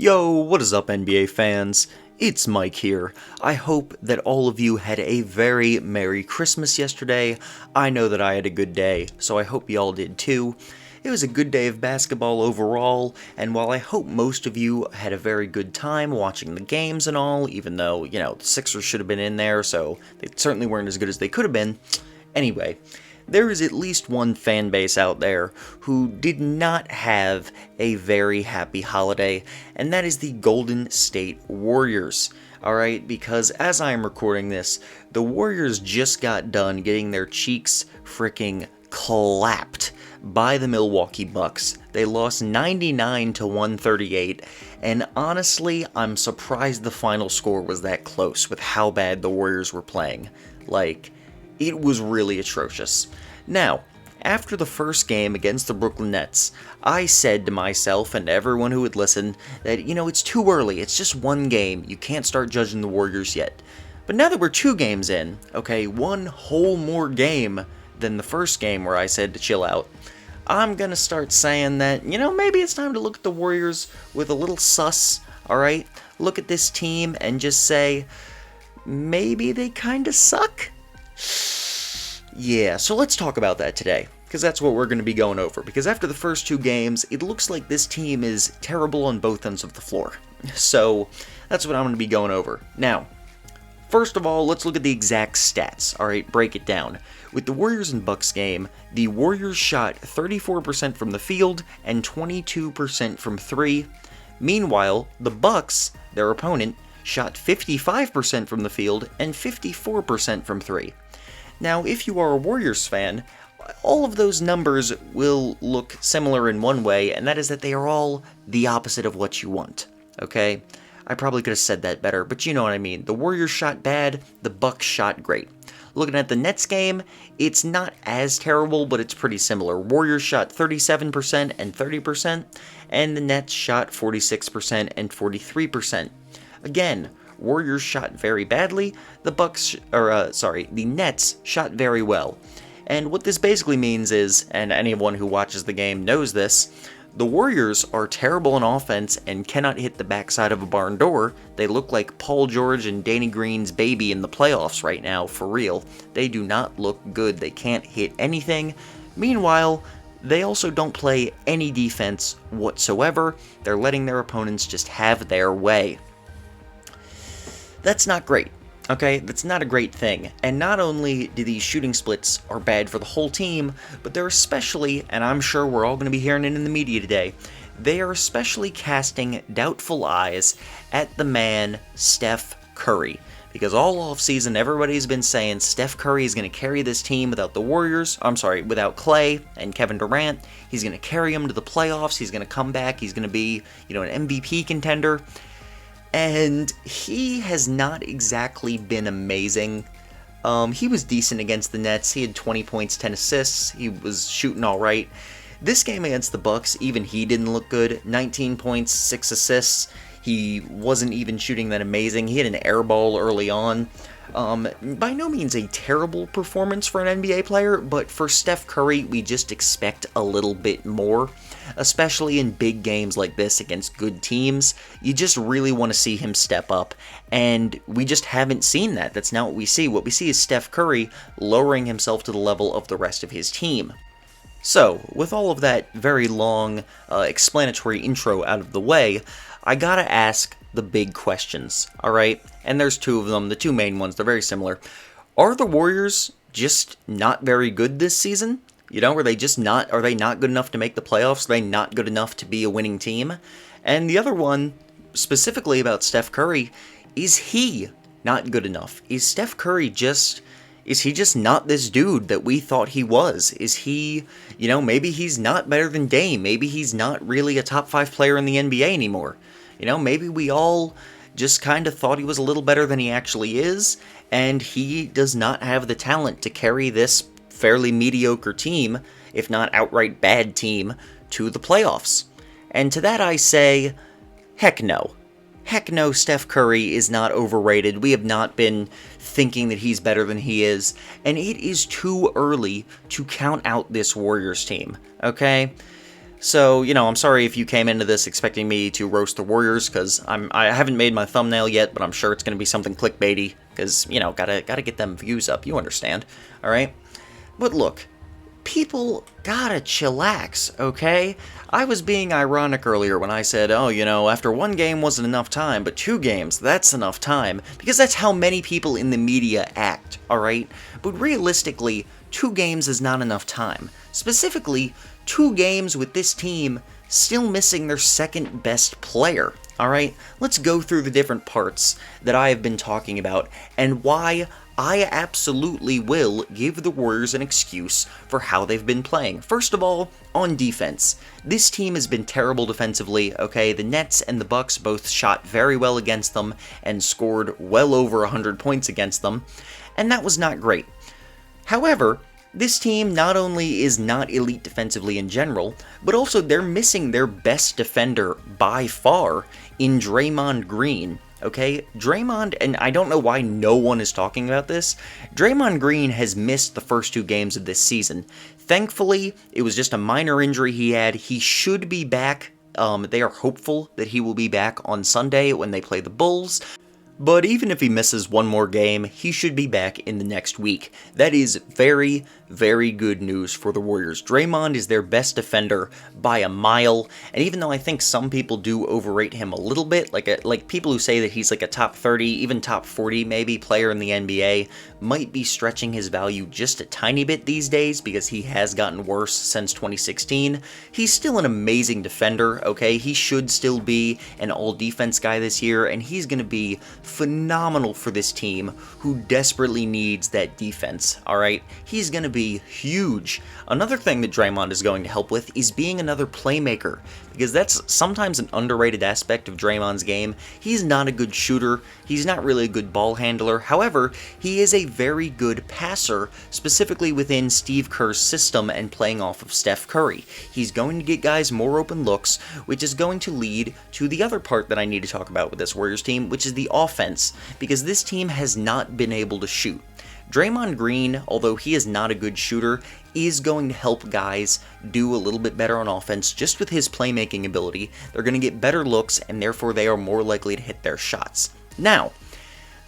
Yo, what is up, NBA fans? It's Mike here. I hope that all of you had a very Merry Christmas yesterday. I know that I had a good day, so I hope y'all did too. It was a good day of basketball overall, and while I hope most of you had a very good time watching the games and all, even though, the Sixers should have been in there, so they certainly weren't as good as they could have been. Anyway, there is at least one fan base out there who did not have a very happy holiday, and that is the Golden State Warriors. Alright, because as I am recording this, the Warriors just got done getting their cheeks freaking clapped by the Milwaukee Bucks. They lost 99 to 138, and honestly, I'm surprised the final score was that close with how bad the Warriors were playing. It was really atrocious. Now, after the first game against the Brooklyn Nets, I said to myself and to everyone who would listen that, it's too early, it's just one game, you can't start judging the Warriors yet. But now that we're 2 games in, one whole more game than the first game where I said to chill out, I'm gonna start saying that, maybe it's time to look at the Warriors with a little sus, alright? Look at this team and just say, maybe they kinda suck? Yeah, so let's talk about that today, because that's what we're going to be going over, because after the first 2 games, it looks like this team is terrible on both ends of the floor. So, that's what I'm going to be going over. Now, first of all, let's look at the exact stats, alright, break it down. With the Warriors and Bucks game, the Warriors shot 34% from the field and 22% from 3. Meanwhile, the Bucks, their opponent, shot 55% from the field and 54% from 3. Now, if you are a Warriors fan, all of those numbers will look similar in one way, and that is that they are all the opposite of what you want, okay? I probably could have said that better, but you know what I mean. The Warriors shot bad, the Bucks shot great. Looking at the Nets game, it's not as terrible, but it's pretty similar. Warriors shot 37% and 30%, and the Nets shot 46% and 43%. Again, Warriors shot very badly, the Nets shot very well. And what this basically means is, and anyone who watches the game knows this, the Warriors are terrible on offense and cannot hit the backside of a barn door. They look like Paul George and Danny Green's baby in the playoffs right now, for real. They do not look good, they can't hit anything. Meanwhile, they also don't play any defense whatsoever. They're letting their opponents just have their way. That's not great, okay? That's not a great thing. And not only do these shooting splits are bad for the whole team, but they're especially, and I'm sure we're all going to be hearing it in the media today, they are especially casting doubtful eyes at the man Steph Curry. Because all offseason, everybody's been saying Steph Curry is going to carry this team without without Clay and Kevin Durant. He's going to carry them to the playoffs. He's going to come back. He's going to be, an MVP contender. And he has not exactly been amazing. He was decent against the Nets. He had 20 points, 10 assists. He was shooting all right. This game against the Bucks, even he didn't look good. 19 points, 6 assists. He wasn't even shooting that amazing. He had an air ball early on. By no means a terrible performance for an NBA player, but for Steph Curry, we just expect a little bit more. Especially in big games like this against good teams, you just really want to see him step up, and we just haven't seen that. That's not what we see. What we see is Steph Curry lowering himself to the level of the rest of his team. So, with all of that very long, explanatory intro out of the way, I gotta ask the big questions, alright? And there's 2 of them, the 2 main ones, they're very similar. Are the Warriors just not very good this season? Are they not good enough to make the playoffs? Are they not good enough to be a winning team? And the other one, specifically about Steph Curry, is he not good enough? Is Steph Curry just not this dude that we thought he was? Is he, maybe he's not better than Dame. Maybe he's not really a top 5 player in the NBA anymore. Maybe we all just kind of thought he was a little better than he actually is, and he does not have the talent to carry this fairly mediocre team, if not outright bad team, to the playoffs. And to that I say, heck no. Heck no, Steph Curry is not overrated. We have not been thinking that he's better than he is, and it is too early to count out this Warriors team, okay? So, I'm sorry if you came into this expecting me to roast the Warriors, because I haven't made my thumbnail yet, but I'm sure it's going to be something clickbaity, because, gotta get them views up, you understand, alright? But look, people gotta chillax, okay? I was being ironic earlier when I said, oh, after one game wasn't enough time, but 2 games, that's enough time, because that's how many people in the media act, alright? But realistically, 2 games is not enough time. Specifically, 2 games with this team still missing their second best player, alright? Let's go through the different parts that I have been talking about, and why I absolutely will give the Warriors an excuse for how they've been playing. First of all, on defense. This team has been terrible defensively, okay? The Nets and the Bucks both shot very well against them and scored well over 100 points against them, and that was not great. However, this team not only is not elite defensively in general, but also they're missing their best defender by far in Draymond Green. Okay, Draymond, and I don't know why no one is talking about this, Draymond Green has missed the first 2 games of this season. Thankfully, it was just a minor injury he had. He should be back. They are hopeful that he will be back on Sunday when they play the Bulls. But even if he misses one more game, he should be back in the next week. That is very, very good news for the Warriors. Draymond is their best defender by a mile, and even though I think some people do overrate him a little bit, like people who say that he's like a top 30, even top 40 maybe player in the NBA, might be stretching his value just a tiny bit these days because he has gotten worse since 2016. He's still an amazing defender, okay? He should still be an all-defense guy this year, and he's going to be phenomenal for this team who desperately needs that defense, alright? He's going to be huge. Another thing that Draymond is going to help with is being another playmaker, because that's sometimes an underrated aspect of Draymond's game. He's not a good shooter, he's not really a good ball handler, however, he is a very good passer, specifically within Steve Kerr's system and playing off of Steph Curry. He's going to get guys more open looks, which is going to lead to the other part that I need to talk about with this Warriors team, which is the offense, because this team has not been able to shoot. Draymond Green, although he is not a good shooter, is going to help guys do a little bit better on offense just with his playmaking ability. They're going to get better looks, and therefore they are more likely to hit their shots. Now,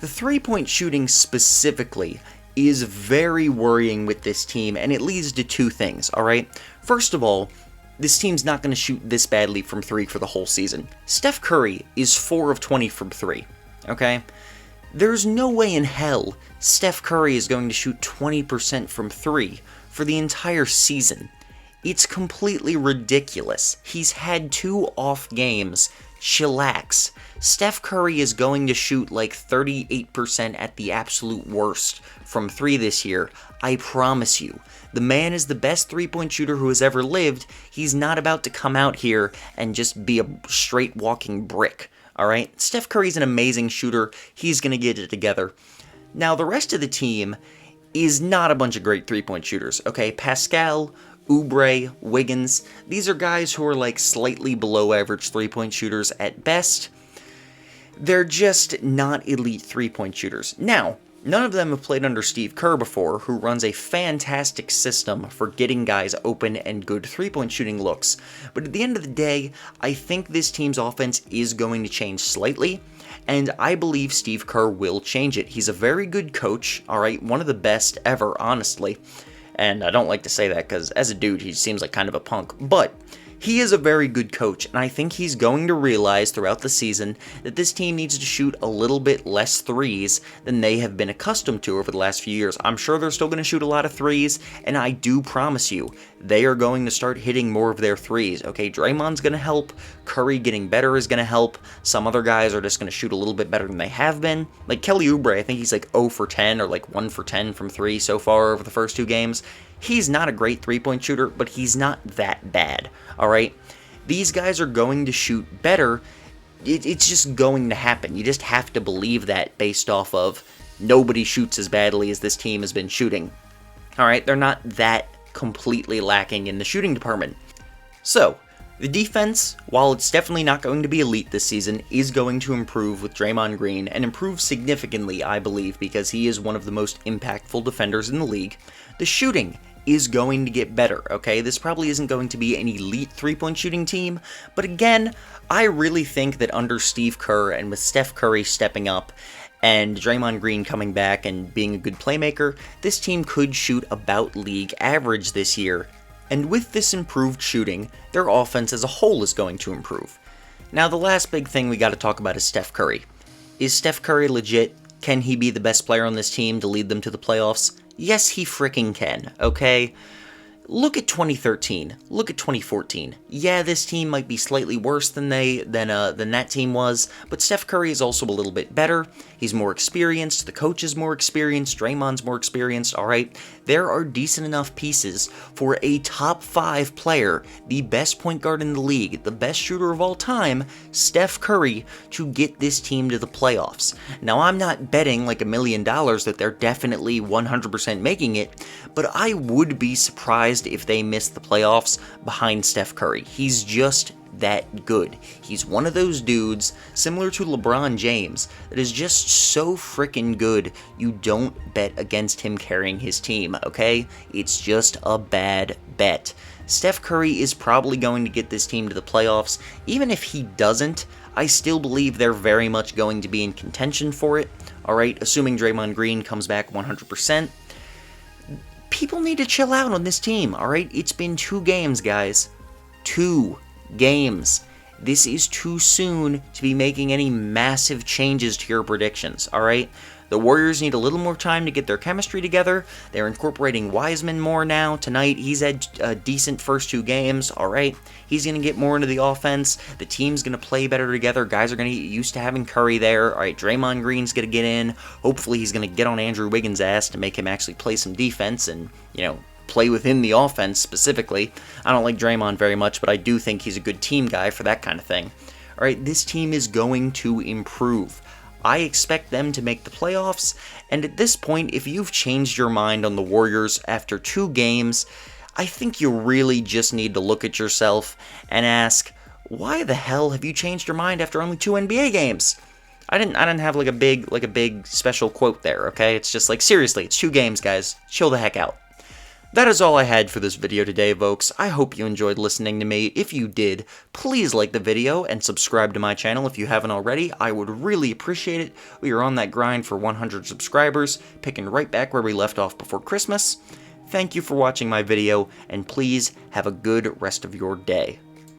the three-point shooting specifically is very worrying with this team, and it leads to 2 things, alright? First of all, this team's not going to shoot this badly from 3 for the whole season. Steph Curry is 4 of 20 from 3, okay? There's no way in hell Steph Curry is going to shoot 20% from 3 for the entire season. It's completely ridiculous. He's had 2 off games. Chillax. Steph Curry is going to shoot like 38% at the absolute worst from 3 this year. I promise you. The man is the best 3-point shooter who has ever lived. He's not about to come out here and just be a straight walking brick. Alright? Steph Curry's an amazing shooter. He's going to get it together. Now, the rest of the team is not a bunch of great 3-point shooters. Okay? Pascal, Oubre, Wiggins, these are guys who are like slightly below average 3-point shooters at best. They're just not elite 3-point shooters. Now, none of them have played under Steve Kerr before, who runs a fantastic system for getting guys open and good 3-point shooting looks. But at the end of the day, I think this team's offense is going to change slightly, and I believe Steve Kerr will change it. He's a very good coach, alright, one of the best ever, honestly. And I don't like to say that because as a dude, he seems like kind of a punk, but he is a very good coach, and I think he's going to realize throughout the season that this team needs to shoot a little bit less threes than they have been accustomed to over the last few years. I'm sure they're still going to shoot a lot of threes, and I do promise you, they are going to start hitting more of their threes. Okay, Draymond's going to help, Curry getting better is going to help, some other guys are just going to shoot a little bit better than they have been. Like Kelly Oubre, I think he's like 0 for 10 or like 1 for 10 from 3 so far over the first 2 games. He's not a great 3-point shooter, but he's not that bad, alright? These guys are going to shoot better. It's just going to happen. You just have to believe that based off of nobody shoots as badly as this team has been shooting. Alright, they're not that completely lacking in the shooting department. So, the defense, while it's definitely not going to be elite this season, is going to improve with Draymond Green, and improve significantly, I believe, because he is one of the most impactful defenders in the league. The shooting is going to get better, okay? This probably isn't going to be an elite three-point shooting team, but again, I really think that under Steve Kerr and with Steph Curry stepping up and Draymond Green coming back and being a good playmaker, this team could shoot about league average this year. And with this improved shooting, their offense as a whole is going to improve. Now, the last big thing we got to talk about is Steph Curry. Is Steph Curry legit? Can he be the best player on this team to lead them to the playoffs? Yes, he freaking can, okay? Look at 2013. Look at 2014. Yeah, this team might be slightly worse than that team was, but Steph Curry is also a little bit better. He's more experienced. The coach is more experienced. Draymond's more experienced. All right, there are decent enough pieces for a top 5 player, the best point guard in the league, the best shooter of all time, Steph Curry, to get this team to the playoffs. Now, I'm not betting like $1 million that they're definitely 100% making it, but I would be surprised if they miss the playoffs behind Steph Curry. He's just that good. He's one of those dudes, similar to LeBron James, that is just so freaking good, you don't bet against him carrying his team, okay? It's just a bad bet. Steph Curry is probably going to get this team to the playoffs. Even if he doesn't, I still believe they're very much going to be in contention for it, alright? Assuming Draymond Green comes back 100%. People need to chill out on this team, alright? It's been 2 games, guys. 2 games. This is too soon to be making any massive changes to your predictions, alright? The Warriors need a little more time to get their chemistry together. They're incorporating Wiseman more now. Tonight, he's had a decent first 2 games, alright? He's going to get more into the offense. The team's going to play better together. Guys are going to get used to having Curry there. Alright, Draymond Green's going to get in. Hopefully, he's going to get on Andrew Wiggins' ass to make him actually play some defense and, play within the offense specifically. I don't like Draymond very much, but I do think he's a good team guy for that kind of thing. Alright, this team is going to improve. I expect them to make the playoffs, and at this point, if you've changed your mind on the Warriors after 2 games, I think you really just need to look at yourself and ask, why the hell have you changed your mind after only 2 NBA games? I didn't have like a big special quote there, okay? It's just like, seriously, it's 2 games, guys. Chill the heck out. That is all I had for this video today, folks. I hope you enjoyed listening to me. If you did, please like the video and subscribe to my channel if you haven't already. I would really appreciate it. We are on that grind for 100 subscribers, picking right back where we left off before Christmas. Thank you for watching my video, and please have a good rest of your day.